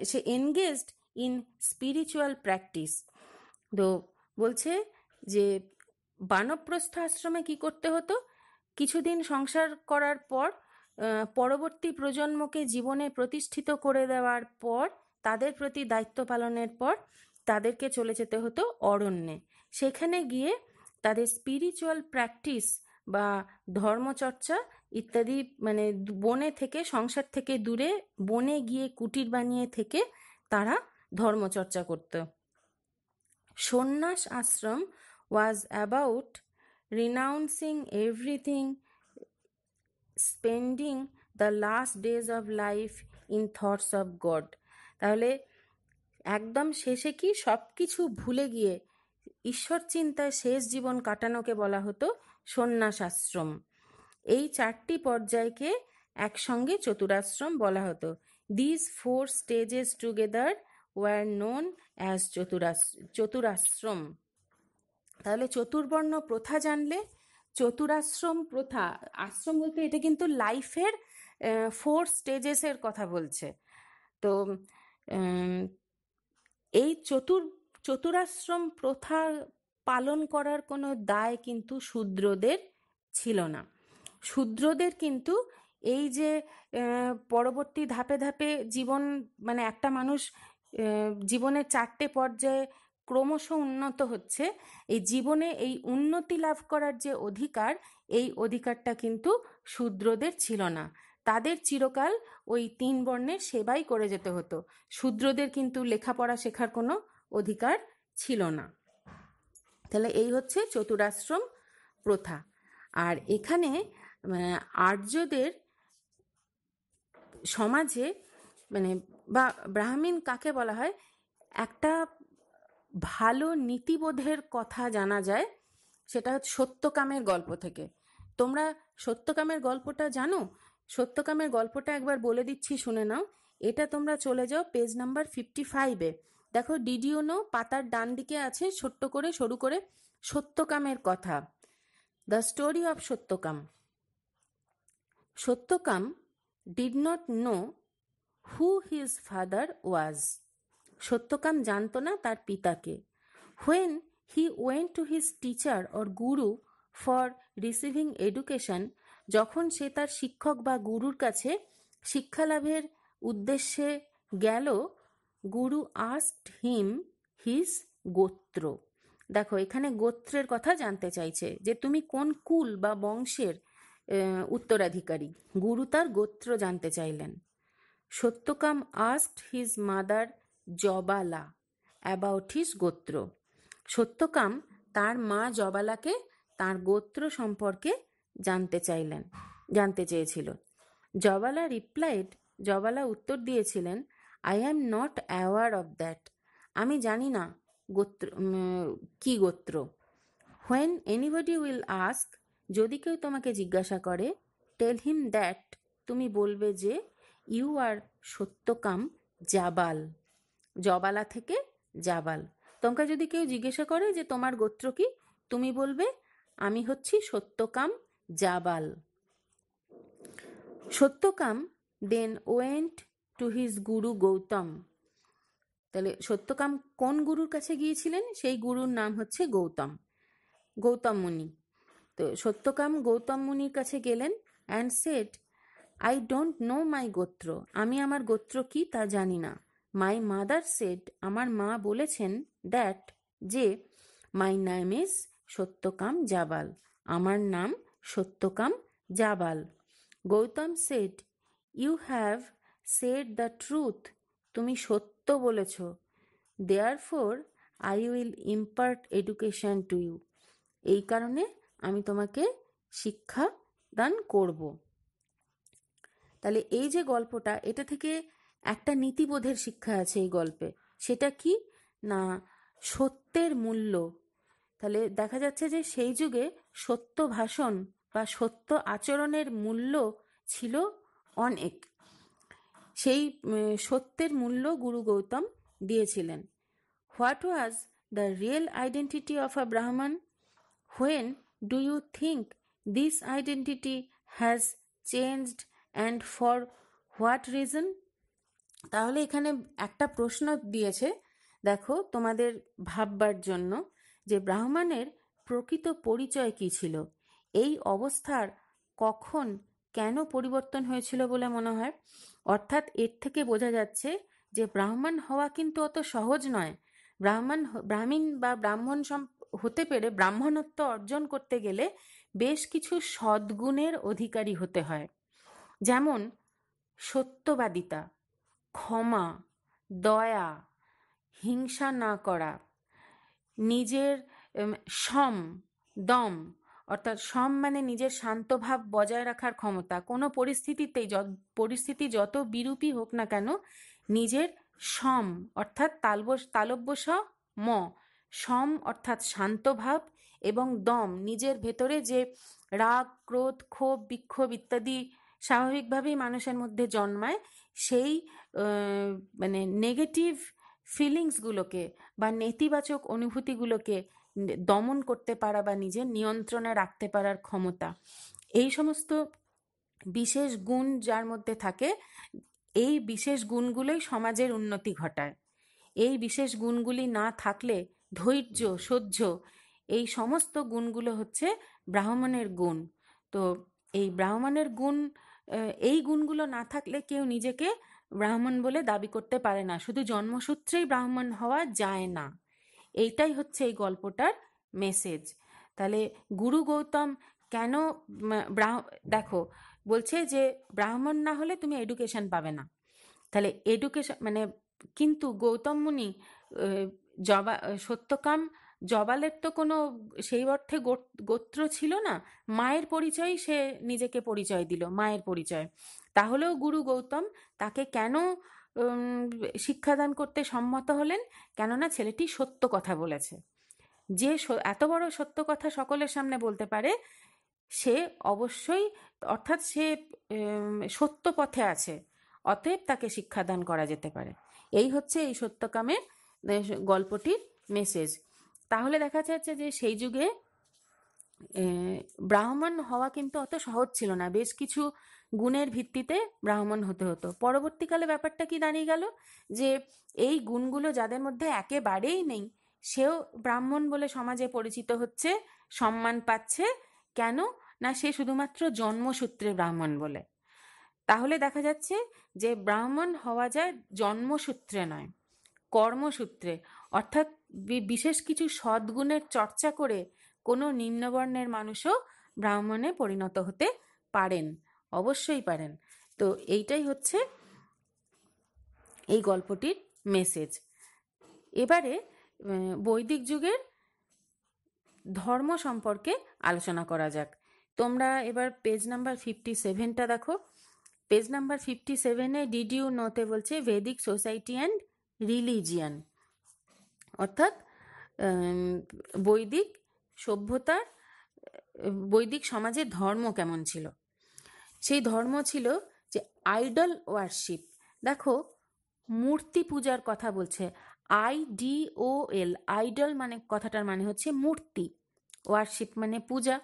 সে এনগেজড ইন স্পিরিচুয়াল প্র্যাকটিস। তো বলছে যে বানপ্রস্থ আশ্রমে কি করতে হতো, কিছুদিন সংসার করার পর পরবর্তী প্রজন্মকে জীবনে প্রতিষ্ঠিত করে দেওয়ার পর, তাদের প্রতি দায়িত্ব পালনের পর তাদেরকে চলে যেতে হতো অরণ্যে। সেখানে গিয়ে তাদের স্পিরিচুয়াল প্র্যাকটিস বা ধর্মচর্চা ইত্যাদি, মানে বনে থেকে, সংসার থেকে দূরে বনে গিয়ে কুটির বানিয়ে থেকে তারা ধর্মচর্চা করত। Sannyasa ashram was about renouncing everything, spending the last days of life in thoughts of God. তাহলে একদম শেষে কি সব কিছু ভুলে গিয়ে ঈশ্বর চিন্তায় শেষ জীবন কাটানোকে বলা হতো সন্ন্যাস আশ্রম। এই 4টি পর্যায়কে একসঙ্গে চতুরাশ্রম বলা হতো। This 4 stages together were known as chaturashrama. তাহলে চতুর্বর্ণ প্রথা জানলে, চতুরাশ্রম প্রথা, আশ্রম বলতে এটা কিন্তু লাইফের 4 স্টেজেসের কথা বলছে। তো এই চতুরাশ্রম প্রথা পালন করার কোনো দায় কিন্তু শূদ্রদের ছিল না। শূদ্রদের কিন্তু এই যে পরবর্তী ধাপে ধাপে জীবন, মানে একটা মানুষ জীবনের 4টে পর্যায়ে ক্রমশ উন্নত হচ্ছে, এই জীবনে এই উন্নতি লাভ করার যে অধিকার, এই অধিকারটা কিন্তু শূদ্রদের ছিল না। তাদের চিরকাল ওই 3 বর্ণের সেবাই করে যেতে হতো। শূদ্রদের কিন্তু লেখাপড়া শেখার কোনো অধিকার ছিল না। তাহলে এই হচ্ছে চতুরাশ্রম প্রথা। আর এখানে আর্যদের সমাজে, মানে বা ব্রাহ্মণ কাকে বলা হয়, একটা ভালো নীতিবোধের কথা জানা যায়, সেটা হচ্ছে সত্যকামের গল্প থেকে। তোমরা সত্যকামের গল্পটা জানো? সত্যকামের গল্পটা একবার বলে দিচ্ছি, শুনে নাও। এটা তোমরা চলে যাও পেজ নাম্বার 55-এ। দেখো, ডিড ইউ নো পাতার ডান দিকে আছে ছোট্ট করে সরু করে সত্যকামের কথা, the story of Satyakam. Satyakam did not know who his father was. Satyakam জানতো না তার পিতাকে। When he went to his teacher or guru for receiving education, যখন সে তার শিক্ষক বা গুরুর কাছে শিক্ষালাভের উদ্দেশ্যে গেল, গুরু asked him his গোত্র। দেখো এখানে গোত্রের কথা জানতে চাইছে, যে তুমি কোন কুল বা বংশের উত্তরাধিকারী। গুরু তার গোত্র জানতে চাইলেন। Satyakama asked his mother Jabala about his gotra. Satyakama তার মা জবালাকে তার গোত্র সম্পর্কে জানতে চেয়েছিল। জবালা রিপ্লাইড, জবালা উত্তর দিয়েছিলেন, I am not aware of that, আমি জানি না গোত্র কি গোত্র। হোয়েন এনিবডি উইল আস্ক, যদি কেউ তোমাকে জিজ্ঞাসা করে, টেল হিম দ্যাট, তুমি বলবে যে ইউ আর সত্যকাম জাবাল, জবালা থেকে জাবাল। তোমাকে যদি কেউ জিজ্ঞাসা করে যে তোমার গোত্র কি, তুমি বলবে আমি হচ্ছি Satyakama Jabal. Satyakama then went to his guru Gautam. তাহলে সত্যকাম কোন গুরুর কাছে গিয়েছিলেন? সেই গুরুর নাম হচ্ছে গৌতম মুনি। তো সত্যকাম গৌতম মুনির কাছে গেলেন and said, I don't know my gotra, আমি আমার গোত্র কি তা জানি না। মাই মাদার সেড, আমার মা বলেছেন, দ্যাট, যে, মাই নেম ইজ সত্যকাম জাবাল, আমার নাম Satyakama Jabal. Gautam said, you have said the truth, তুমি সত্য বলেছ। Therefore I will impart education to you, এই কারণে আমি তোমাকে শিক্ষা দান করব। তাহলে এই যে গল্পটা, এটা থেকে একটা নীতিবোধের শিক্ষা আছে এই গল্পে। সেটা কি না, সত্যের মূল্য। তাহলে দেখা যাচ্ছে যে সেই যুগে সত্য ভাষণ বা সত্য আচরণের মূল্য ছিল অনেক। সেই সত্যের মূল্য গুরু গৌতম দিয়েছিলেন। What was the real identity of a Brahmin? When do you think this identity has changed and for what reason? তাহলে এখানে একটা প্রশ্ন দিয়েছে, দেখো তোমাদের ভাববার জন্য, যে ব্রাহ্মণের প্রকৃত পরিচয় কি ছিল, এই অবস্থার কখন কেন পরিবর্তন হয়েছিল বলে মনে হয়। অর্থাৎ এর থেকে বোঝা যাচ্ছে যে ব্রাহ্মণ হওয়া কিন্তু অত সহজ নয়। ব্রাহ্মণ বা ব্রাহ্মণ হতে পেরে ব্রাহ্মণত্ব অর্জন করতে গেলে বেশ কিছু সদ্গুণের অধিকারী হতে হয়। যেমন সত্যবাদিতা, ক্ষমা, দয়া, হিংসা না করা, নিজের দম, অর্থাৎ মানে নিজের শান্তভাব বজায় রাখার ক্ষমতা। কোনো পরিস্থিতিতেই পরিস্থিতি যত বিরূপই হোক না কেন, নিজের অর্থাৎ তালব্য অর্থাৎ শান্তভাব, এবং দম, নিজের ভেতরে যে রাগ, ক্রোধ, ক্ষোভ, বিক্ষোভ ইত্যাদি স্বাভাবিকভাবেই মানুষের মধ্যে জন্মায়, সেই মানে নেগেটিভ ফিলিংসগুলোকে বা নেতিবাচক অনুভূতিগুলোকে দমন করতে পারা বা নিজের নিয়ন্ত্রণে রাখতে পারার ক্ষমতা, এই সমস্ত বিশেষ গুণ যার মধ্যে থাকে, এই বিশেষ গুণগুলোই সমাজের উন্নতি ঘটায়। এই বিশেষ গুণগুলি না থাকলে ধৈর্য, সহ্য, এই সমস্ত গুণগুলো হচ্ছে ব্রাহ্মণের গুণ। তো এই ব্রাহ্মণের গুণ, এই গুণগুলো না থাকলে কেউ নিজেকে ব্রাহ্মণ বলে দাবি করতে পারে না। শুধু জন্মসূত্রেই ব্রাহ্মণ হওয়া যায় না। এইটাই হচ্ছে এই গল্পটার মেসেজ। তাহলে গুরু গৌতম কেন দেখো বলছে যে ব্রাহ্মণ না হলে তুমি এডুকেশন পাবে না। তাহলে এডুকেশন মানে, কিন্তু গৌতম মুনি সত্যকাম জবালের তো কোনো সেই অর্থে গোত্র ছিল না। মায়ের পরিচয় সে নিজেকে পরিচয় দিল, মায়ের পরিচয়। তাহলেও গুরু গৌতম তাকে কেন শিক্ষাদান করতে সম্মত হলেন? কেননা ছেলেটি সত্য কথা বলেছে। যে এত বড় সত্য কথা সকলের সামনে বলতে পারে, সে অবশ্যই, অর্থাৎ সে সত্য পথে আছে, অতএব তাকে শিক্ষাদান করা যেতে পারে। এই হচ্ছে এই সত্যকামের গল্পটির মেসেজ। তাহলে দেখা যাচ্ছে যে সেই যুগে ব্রাহ্মণ হওয়া কিন্তু অত সহজ ছিল না। বেশ কিছু গুণের ভিত্তিতে ব্রাহ্মণ হতে হতো। পরবর্তীকালে ব্যাপারটা কি দাঁড়িয়ে গেল, যে এই গুণগুলো যাদের মধ্যে একেবারেই নেই, সেও ব্রাহ্মণ বলে সমাজে পরিচিত হচ্ছে, সম্মান পাচ্ছে। কেন না, সে শুধুমাত্র জন্মসূত্রে ব্রাহ্মণ বলে। তাহলে দেখা যাচ্ছে যে ব্রাহ্মণ হওয়া যায় জন্মসূত্রে নয়, কর্মসূত্রে। অর্থাৎ বিশেষ কিছু সদ্গুণের চর্চা করে কোনো নিম্নবর্ণের মানুষও ব্রাহ্মণে পরিণত হতে পারেন, অবশ্যই পারেন। তো এইটাই হচ্ছে এই গল্পটির মেসেজ। এবারে বৈদিক যুগের ধর্ম সম্পর্কে আলোচনা করা যাক। তোমরা এবার পেজ নাম্বার 57টা দেখো। পেজ নাম্বার 57-এ ডিড ইউ নোতে বলছে ভেদিক সোসাইটি অ্যান্ড রিলিজিয়ান, অর্থাৎ বৈদিক সভ্যতার বৈদিক সমাজে ধর্ম কেমন ছিল। সেই ধর্ম ছিল যে আইডল ওয়ার্শিপ। দেখো, মূর্তি পূজার কথা বলছে, IDOL, আইডল মানে কথাটার মানে হচ্ছে মূর্তি, ওয়ার্শিপ মানে পূজা।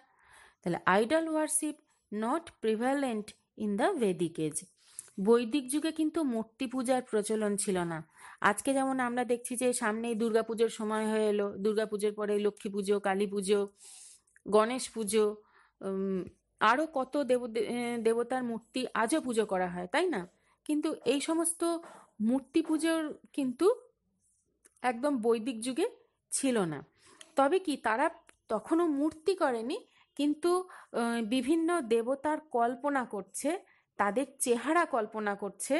তাহলে idol worship not prevalent in the Vedic age. বৈদিক যুগে কিন্তু মূর্তি পূজার প্রচলন ছিল না। আজকে যেমন আমরা দেখছি যে সামনেই দুর্গাপুজোর সময় হয়ে এলো, দুর্গাপুজোর পরে লক্ষ্মী পুজো, কালী পুজো, গণেশ পুজো, আরও কত দেবতার মূর্তি আজও পুজো করা হয়, তাই না? কিন্তু এই সমস্ত মূর্তি পুজোর কিন্তু একদম বৈদিক যুগে ছিল না। তবে কি তারা তখনও মূর্তি করেনি, কিন্তু বিভিন্ন দেবতার কল্পনা করছে, তাদের চেহারা কল্পনা করছে,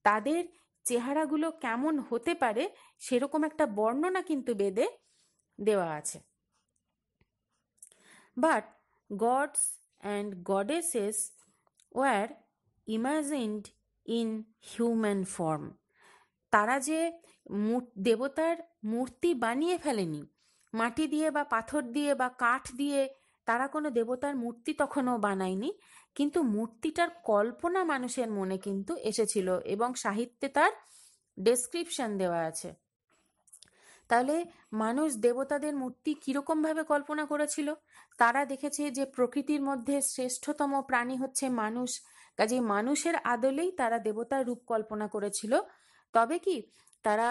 তাদের চেহারাগুলো কেমন হতে পারে সেরকম একটা বর্ণনা কিন্তু বেদে দেওয়া আছে। But gods and goddesses were imagined in human form. তারা যে দেবতার মূর্তি বানিয়ে ফেলেনি, মাটি দিয়ে বা পাথর দিয়ে বা কাঠ দিয়ে তারা কোনো দেবতার মূর্তি তখনও বানায়নি, কিন্তু মূর্তিটার কল্পনা মানুষের মনে কিন্তু এসেছিল এবং সাহিত্যে তার ডেসক্রিপশন দেওয়া আছে। তাহলে মানুষ দেবতাদের মূর্তি কীরকমভাবে কল্পনা করেছিল? তারা দেখেছে যে প্রকৃতির মধ্যে শ্রেষ্ঠতম প্রাণী হচ্ছে মানুষ, কাজে মানুষের আদলেই তারা দেবতার রূপ কল্পনা করেছিল। তবে কি তারা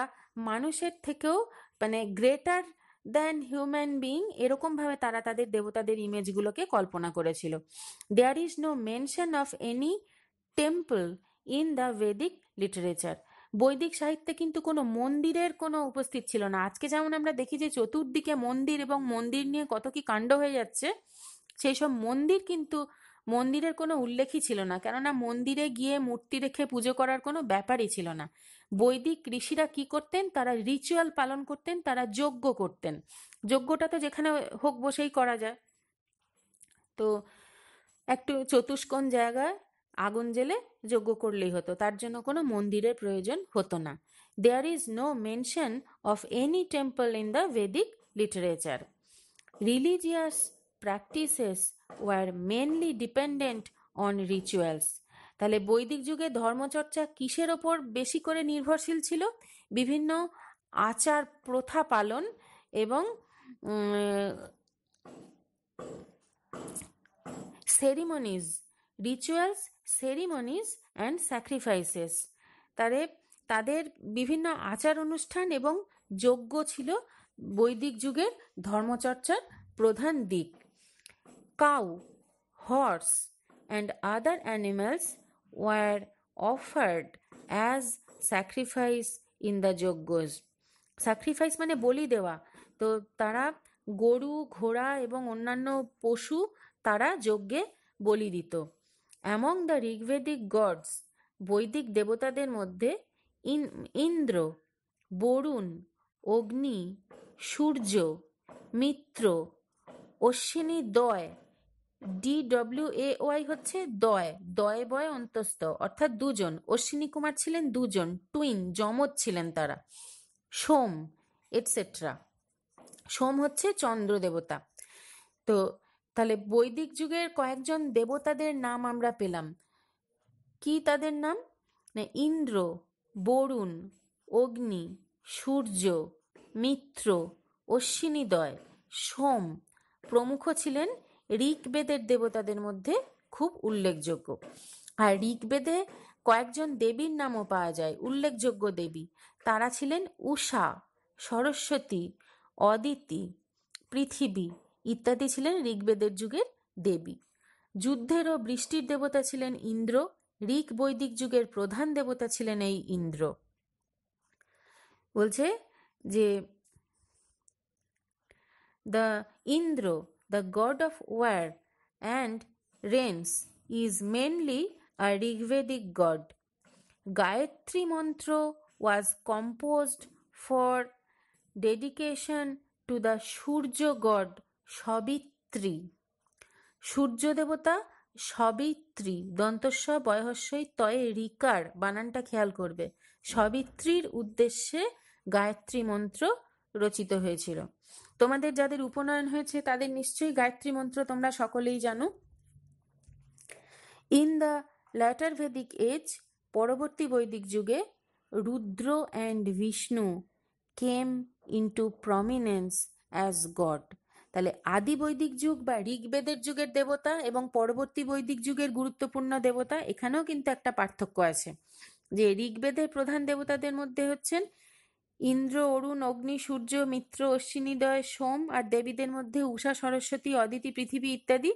মানুষের থেকেও মানে গ্রেটার দ্যান হিউম্যান বিইং এরকমভাবে তারা তাদের দেবতাদের ইমেজগুলোকে কল্পনা করেছিল। There is no mention of any temple in the Vedic literature. বৈদিক সাহিত্যে কিন্তু কোনো মন্দিরের কোনো উপস্থিত ছিল না। আজকে যেমন আমরা দেখি যে চতুর্দিকে মন্দির এবং মন্দির নিয়ে কত কি কাণ্ড হয়ে যাচ্ছে, সেই সব মন্দিরের কোনো উল্লেখই ছিল না, কেননা মন্দিরে গিয়ে মূর্তি রেখে পুজো করার কোনো ব্যাপারই ছিল না। বৈদিক ঋষিরা কি করতেন? তারা রিচুয়াল পালন করতেন, তারা যজ্ঞ করতেন। যজ্ঞটা তো যেখানে হোক বসেই করা যায়, তো একটু চতুষ্কোণ জায়গায় আগুন জ্বেলে যজ্ঞ করলেই হতো, তার জন্য কোনো মন্দিরের প্রয়োজন হতো না। There is no mention of any temple in the Vedic literature. Religious practices were mainly dependent on rituals. তাহলে বৈদিক যুগে ধর্মচর্চা কিসের ওপর বেশি করে নির্ভরশীল ছিল? বিভিন্ন আচার প্রথা পালন এবং সেরিমনিজ, রিচুয়ালস, সেরিমনিজ অ্যান্ড স্যাক্রিফাইসেস। তাদের বিভিন্ন আচার অনুষ্ঠান এবং যজ্ঞ ছিল বৈদিক যুগের ধর্মচর্চার প্রধান দিক। Cow, horse and other animals were offered as sacrifice in the yajnas. Sacrifice মানে বলি দেওয়া, তো তারা গরু, ঘোড়া এবং অন্যান্য পশু তারা যজ্ঞে বলি দিত। অ্যামং দ্য ঋগ্বেদিক গডস, বৈদিক দেবতাদের মধ্যে ইন্দ্র, বরুণ, অগ্নি, সূর্য, মিত্র, অশ্বিনী দয়, DWAY হচ্ছে দয়, দয় বয় অন্তস্থ, অর্থাৎ দুজন। অশ্বিনী কুমার ছিলেন দুজন, টুইন, যমজ ছিলেন তারা। সোম এটসেট্রা। সোম হচ্ছে চন্দ্র দেবতা। তো তাহলে বৈদিক যুগের কয়েকজন দেবতাদের নাম আমরা পেলাম। কি তাদের নাম? ইন্দ্র, বরুণ, অগ্নি, সূর্য, মিত্র, অশ্বিনীদয়, সোম প্রমুখ ছিলেন ঋগ্বেদের দেবতাদের মধ্যে খুব উল্লেখযোগ্য। আর ঋগ্বেদে কয়েকজন দেবীর নামও পাওয়া যায়, উল্লেখযোগ্য দেবী। তারা ছিলেন উষা, সরস্বতী, অদিতি, পৃথিবী ইত্যাদি ছিলেন ঋগ্বেদের যুগের দেবী। যুদ্ধের ও বৃষ্টির দেবতা ছিলেন ইন্দ্র। ঋগ বৈদিক যুগের প্রধান দেবতা ছিলেন এই ইন্দ্র। বলছে যে the Indra, the god of war and rains, is mainly a Rigvedic god. Gayatri Mantra was composed for dedication to the Surya god Savitri. সূর্য দেবতা সবিত্রী, দন্তস্ব বয়হস্যই তয়ে রিকার বানানটা খেয়াল করবে, সবিত্রীর উদ্দেশ্যে গায়ত্রী মন্ত্র রচিত হয়েছিল। তোমাদের যাদের উপনয়ন হয়েছে তাদের নিশ্চয়ই গায়ত্রী মন্ত্র তোমরা সকলেই জানো। In the later Vedic age, পরবর্তী বৈদিক যুগে, Rudra and Vishnu came into prominence as god. তাহলে আদি বৈদিক যুগ বা ঋগ্বেদের যুগের দেবতা এবং পরবর্তী বৈদিক যুগের গুরুত্বপূর্ণ দেবতা, এখানেও কিন্তু একটা পার্থক্য আছে, যে ঋগ্বেদের প্রধান দেবতাদের মধ্যে হচ্ছেন ইন্দ্র, অরুণ, অগ্নি, সূর্য, মিত্র, অশ্বিনীদয়, সোম, আর দেবীদের মধ্যে উষা, সরস্বতী, অদিতি, পৃথিবী ইত্যাদি।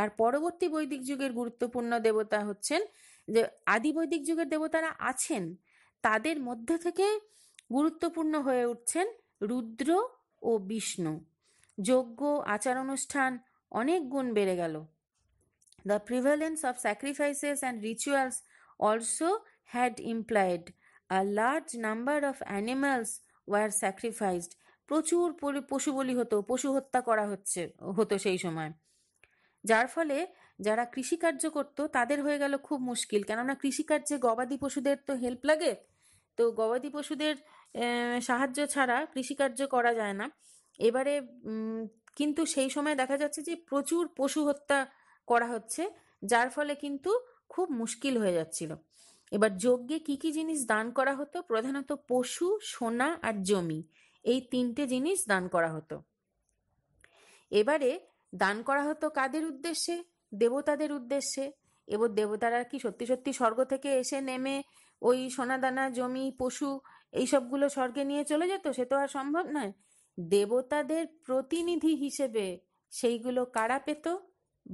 আর পরবর্তী বৈদিক যুগের গুরুত্বপূর্ণ দেবতা হচ্ছেন, যে আদি বৈদিক যুগের দেবতারা আছেন তাদের মধ্যে থেকে গুরুত্বপূর্ণ হয়ে উঠছেন রুদ্র ও বিষ্ণু। যজ্ঞ, আচার অনুষ্ঠান অনেক গুণ বেড়ে গেল। The prevalence of sacrifices and rituals also had implied a large number of animals were sacrificed. প্রচুর পশু বলি হতো, পশু হত্যা করা হতো সেই সময়, যার ফলে যারা কৃষিকার্য করত তাদের হয়ে গেল খুব মুশকিল, কেননা কৃষিকার্যে গবাদি পশুদের তো হেল্প লাগে, তো গবাদি পশুদের সাহায্য ছাড়া কৃষিকার্য করা যায় না। এবারে কিন্তু সেই সময় দেখা যাচ্ছে যে প্রচুর পশু হত্যা করা হচ্ছে, যার ফলে কিন্তু খুব মুশকিল হয়ে যাচ্ছিল। এবার যজ্ঞে কি কি জিনিস দান করা হতো? প্রধানত পশু, সোনা আর জমি, এই তিনটে জিনিস দান করা হতো। এবারে দান করা হতো কাদের উদ্দেশ্যে? দেবতাদের উদ্দেশ্যে। এবার দেবতারা কি সত্যি সত্যি স্বর্গ থেকে এসে নেমে ওই সোনাদানা, জমি, পশু এইসবগুলো স্বর্গে নিয়ে চলে যেত? সে তো আর সম্ভব নয়। দেবতাদের প্রতিনিধি হিসেবে সেইগুলো কারা পেত?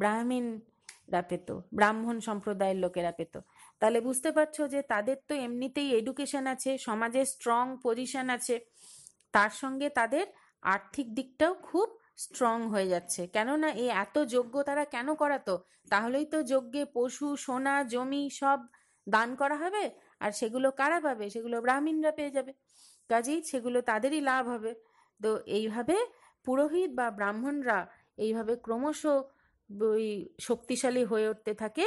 ব্রাহ্মণরা পেত, ব্রাহ্মণ সম্প্রদায়ের লোকেরা পেত। তাহলে বুঝতে পারছো যে তাদের তো এমনিতেই এডুকেশন আছে, সমাজে স্ট্রং পজিশন আছে, তার সঙ্গে তাদের আর্থিক দিকটাও খুব স্ট্রং হয়ে যাচ্ছে। কেননা এই এত যজ্ঞ তারা কেন করাতো? তাহলেই তো যজ্ঞে পশু, সোনা, জমি সব দান করা হবে, আর সেগুলো কারা পাবে? সেগুলো ব্রাহ্মণরা পেয়ে যাবে, কাজেই সেগুলো তাদেরই লাভ হবে। তো এইভাবে পুরোহিত বা ব্রাহ্মণরা এইভাবে ক্রমশ ওই শক্তিশালী হয়ে উঠতে থাকে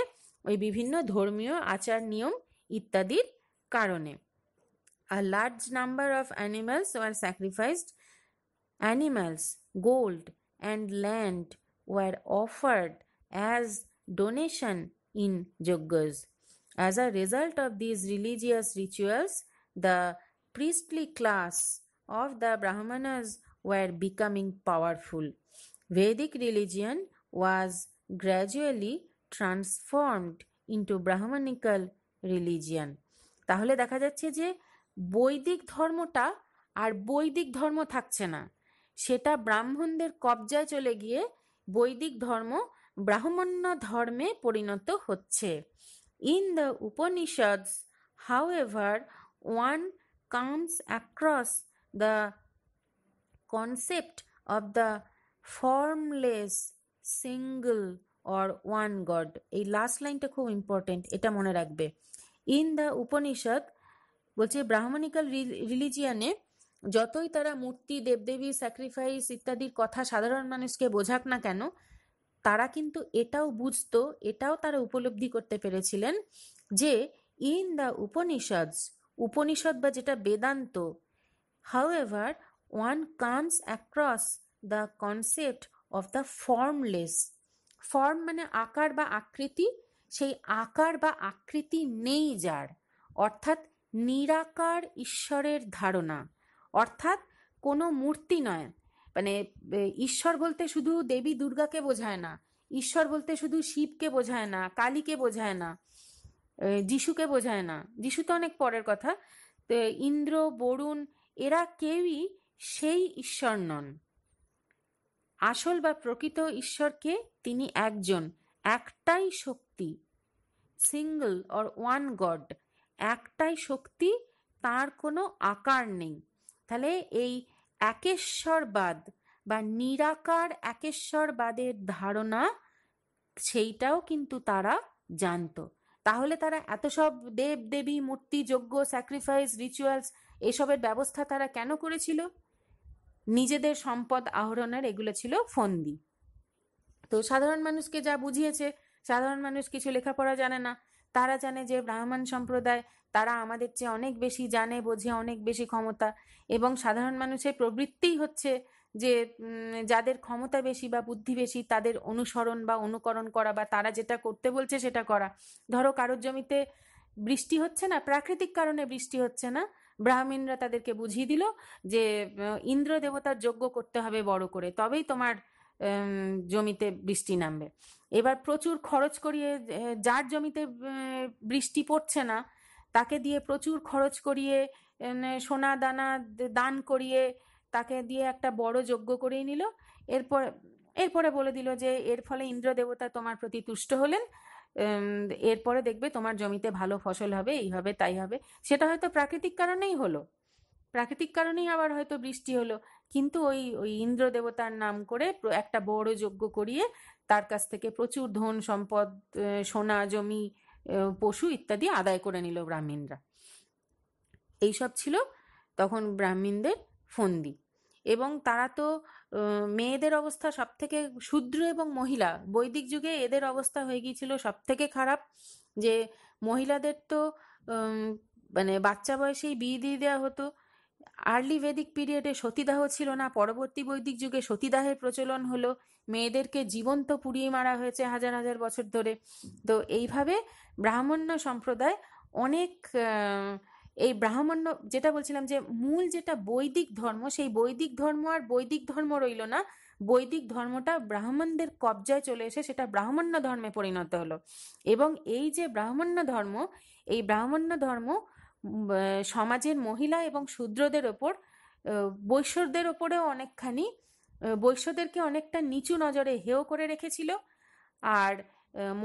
ওই বিভিন্ন ধর্মীয় আচার নিয়ম ইত্যাদির কারণে। A large number of animals were sacrificed. Animals, gold, and land were offered as donation in yajnas. As a result of these religious rituals, the priestly class of the Brahmanas were becoming powerful. Vedic religion was gradually transformed into Brahmanical religion. তাহলে দেখা যাচ্ছে যে বৈদিক ধর্মটা আর বৈদিক ধর্ম থাকছে না, সেটা ব্রাহ্মণদের কবজায় চলে গিয়ে বৈদিক ধর্ম ব্রাহ্মণ্য ধর্মে পরিণত হচ্ছে। In the Upanishads, however, one comes across the concept of the formless single or one god. এই লাস্ট লাইনটা খুব ইম্পর্টেন্ট, এটা মনে রাখবে। ইন দ্য উপনিষদ বলছে ব্রাহ্মণিক্যাল রিলিজিয়ানে যতই তারা মূর্তি, দেবদেবী, স্যাক্রিফাইস ইত্যাদির কথা সাধারণ মানুষকে বোঝাক না কেন, তারা কিন্তু এটাও বুঝতো, এটাও তারা উপলব্ধি করতে পেরেছিলেন যে ইন দ্য উপনিষদ, উপনিষদ বা যেটা Vedanta, however one comes across the concept of the formless. Form মানে আকার বা আকৃতি, সেই আকার বা আকৃতি নেই যার, অর্থাৎ নিরাকার ঈশ্বরের ধারণা, অর্থাৎ কোনো মূর্তি নয়। মানে ঈশ্বর বলতে শুধু দেবী দুর্গাকে বোঝায় না, ঈশ্বর বলতে শুধু শিবকে বোঝায় না, কালীকে বোঝায় না, যিশুকে বোঝায় না, যিশু তো অনেক পরের কথা। তো ইন্দ্র, বরুণ এরা কেউই সেই ঈশ্বর নন। আসল বা প্রকৃত ঈশ্বরকে তিনি একজন, একটাই শক্তি, সিঙ্গল অর ওয়ান গড, একটাই শক্তি, তার কোনো আকার নেই। তাহলে এই একেশ্বরবাদ বা নিরাকার একেশ্বরবাদের ধারণা, সেইটাও কিন্তু তারা জানতো। তাহলে তারা এত সব দেব দেবী মূর্তি যজ্ঞ স্যাক্রিফাইস রিচুয়ালস এসবের ব্যবস্থা তারা কেন করেছিল? নিজেদের সম্পদ আহরণের এগুলো ছিল ফন্দি। তো সাধারণ মানুষকে যা বুঝিয়েছে, সাধারণ মানুষ কিছু লেখাপড়া জানে না, তারা জানে যে ব্রাহ্মণ সম্প্রদায় তারা আমাদের চেয়ে অনেক বেশি জানে, বোঝে, অনেক বেশি ক্ষমতা, এবং সাধারণ মানুষের প্রবৃত্তিই হচ্ছে যে যাদের ক্ষমতা বেশি বা বুদ্ধি বেশি তাদের অনুসরণ বা অনুকরণ করা, বা তারা যেটা করতে বলছে সেটা করা। ধরো কারোর জমিতে বৃষ্টি হচ্ছে না, প্রাকৃতিক কারণে বৃষ্টি হচ্ছে না, ব্রাহ্মণরা তাদেরকে বুঝিয়ে দিল যে ইন্দ্র দেবতার যজ্ঞ করতে হবে বড় করে, তবেই তোমার জমিতে বৃষ্টি নামবে। এবার প্রচুর খরচ করিয়ে যার জমিতে বৃষ্টি পড়ছে না তাকে দিয়ে প্রচুর খরচ করিয়ে সোনা দানা দান করিয়ে তাকে দিয়ে একটা বড় যজ্ঞ করিয়ে নিল। এরপরে বলে দিল যে এর ফলে ইন্দ্র দেবতা তোমার প্রতি তুষ্ট হলেন, এরপরে দেখবে তোমার জমিতে ভালো ফসল হবে, এই হবে তাই হবে। সেটা হয়তো প্রাকৃতিক কারণেই হলো, প্রাকৃতিক কারণেই আবার হয়তো বৃষ্টি হলো, কিন্তু ওই ওই ইন্দ্র দেবতার নাম করে একটা বড় যজ্ঞ করিয়ে তার কাছ থেকে প্রচুর ধন সম্পদ, সোনা জমি, পশু ইত্যাদি আদায় করে নিল ব্রাহ্মণরা। এইসব ছিল তখন ব্রাহ্মণদের ফন্দি। এবং তারা তো মেয়েদের অবস্থা সব থেকে, শূদ্র এবং মহিলা, বৈদিক যুগে এদের অবস্থা হয়ে গিয়েছিল সব থেকে খারাপ, যে মহিলাদের তো মানে বাচ্চা বয়সেই বিয়ে দিয়ে দেওয়া হতো। আর্লি ভেদিক পিরিয়ডে সতীদাহ ছিল না, পরবর্তী বৈদিক যুগে সতীদাহের প্রচলন হলো, মেয়েদেরকে জীবন্ত পুড়িয়ে মারা হয়েছে হাজার হাজার বছর ধরে। তো এইভাবে ব্রাহ্মণ্য সম্প্রদায় অনেক এই ব্রাহ্মণ্য, যেটা বলছিলাম যে মূল যেটা বৈদিক ধর্ম, সেই বৈদিক ধর্ম আর বৈদিক ধর্ম রইল না, বৈদিক ধর্মটা ব্রাহ্মণদের কবজায় চলে এসে সেটা ব্রাহ্মণ্য ধর্মে পরিণত হলো। এবং এই যে ব্রাহ্মণ্য ধর্ম, এই ব্রাহ্মণ্য ধর্ম সমাজের মহিলা এবং শূদ্রদের ওপর, বৈশ্যদের ওপরেও অনেকখানি, বৈশ্যদেরকে অনেকটা নিচু নজরে হেয় করে রেখেছিল। আর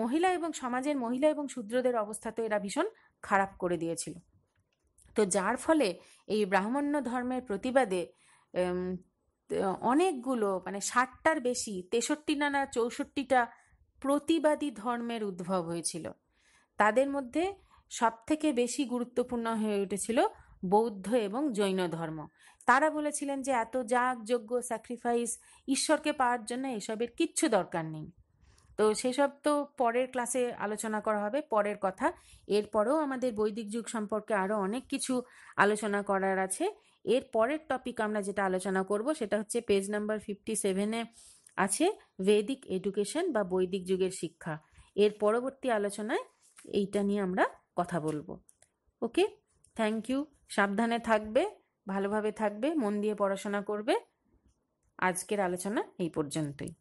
মহিলা এবং সমাজের মহিলা এবং শূদ্রদের অবস্থা তো এরা ভীষণ খারাপ করে দিয়েছিল। তো যার ফলে এই ব্রাহ্মণ্য ধর্মের প্রতিবাদে অনেকগুলো, মানে 60টার বেশি, 63টা না 64টা প্রতিবাদী ধর্মের উদ্ভব হয়েছিল। তাদের মধ্যে সব থেকে বেশি গুরুত্বপূর্ণ হয়ে উঠেছিল বৌদ্ধ এবং জৈন ধর্ম। তারা বলেছিলেন যে এত যাগ যজ্ঞ স্যাক্রিফাইস ঈশ্বরকে পাওয়ার জন্য এসবের কিচ্ছু দরকার নেই। তো সেসব তো পরের ক্লাসে আলোচনা করা হবে, পরের কথা। এরপরেও আমাদের বৈদিক যুগ সম্পর্কে আরও অনেক কিছু আলোচনা করার আছে। এর পরের টপিক আমরা যেটা আলোচনা করব সেটা হচ্ছে পেজ নাম্বার 57-এ আছে ভেদিক এডুকেশন বা বৈদিক যুগের শিক্ষা। এর পরবর্তী আলোচনায় এইটা নিয়ে আমরা কথা বলবো। ওকে, থ্যাংক ইউ। সাবধানে থাকবে, ভালোভাবে থাকবে, মন দিয়ে পড়াশোনা করবে। আজকের আলোচনা এই পর্যন্তই।